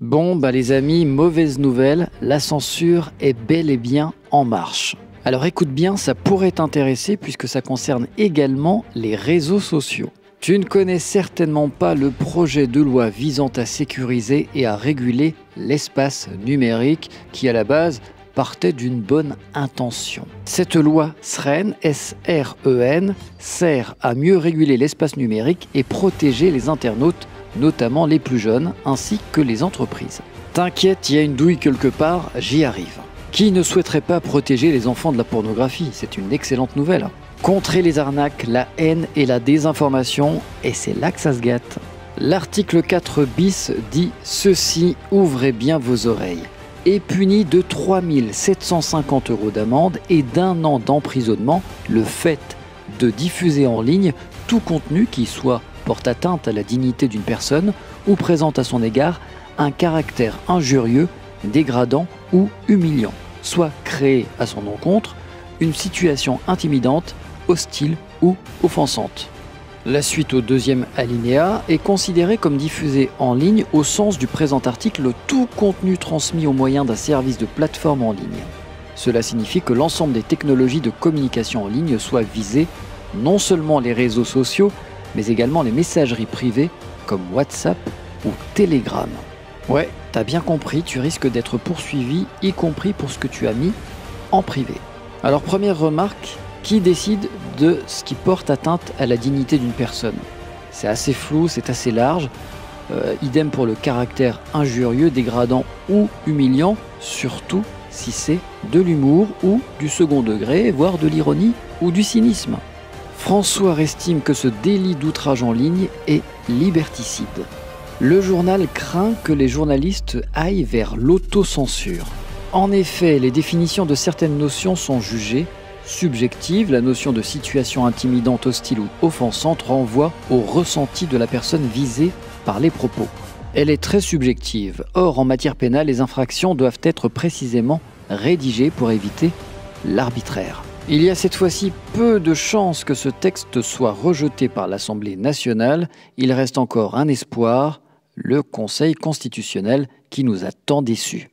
Bon, les amis, mauvaise nouvelle, la censure est bel et bien en marche. Alors écoute bien, ça pourrait t'intéresser puisque ça concerne également les réseaux sociaux. Tu ne connais certainement pas le projet de loi visant à sécuriser et à réguler l'espace numérique qui à la base partait d'une bonne intention. Cette loi SREN, S-R-E-N, sert à mieux réguler l'espace numérique et protéger les internautes, notamment les plus jeunes, ainsi que les entreprises. T'inquiète, il y a une douille quelque part, j'y arrive. Qui ne souhaiterait pas protéger les enfants de la pornographie? C'est une excellente nouvelle. Contrer les arnaques, la haine et la désinformation, et c'est là que ça se gâte. L'article 4 bis dit ceci, ouvrez bien vos oreilles, est puni de 3 750 € d'amende et d'1 an d'emprisonnement le fait de diffuser en ligne tout contenu qui soit porte atteinte à la dignité d'une personne ou présente à son égard un caractère injurieux, dégradant ou humiliant, soit créé à son encontre une situation intimidante, hostile ou offensante. La suite au deuxième alinéa est considérée comme diffusée en ligne au sens du présent article tout contenu transmis au moyen d'un service de plateforme en ligne. Cela signifie que l'ensemble des technologies de communication en ligne soient visées, non seulement les réseaux sociaux, mais également les messageries privées comme WhatsApp ou Telegram. Ouais, t'as bien compris, tu risques d'être poursuivi, y compris pour ce que tu as mis en privé. Alors première remarque, qui décide de ce qui porte atteinte à la dignité d'une personne? C'est assez flou, c'est assez large. Idem pour le caractère injurieux, dégradant ou humiliant, surtout si c'est de l'humour ou du second degré, voire de l'ironie ou du cynisme. François estime que ce délit d'outrage en ligne est liberticide. Le journal craint que les journalistes aillent vers l'autocensure. En effet, les définitions de certaines notions sont jugées subjectives. La notion de situation intimidante, hostile ou offensante renvoie au ressenti de la personne visée par les propos. Elle est très subjective. Or, en matière pénale, les infractions doivent être précisément rédigées pour éviter l'arbitraire. Il y a cette fois-ci peu de chances que ce texte soit rejeté par l'Assemblée nationale. Il reste encore un espoir, le Conseil constitutionnel qui nous a tant déçus.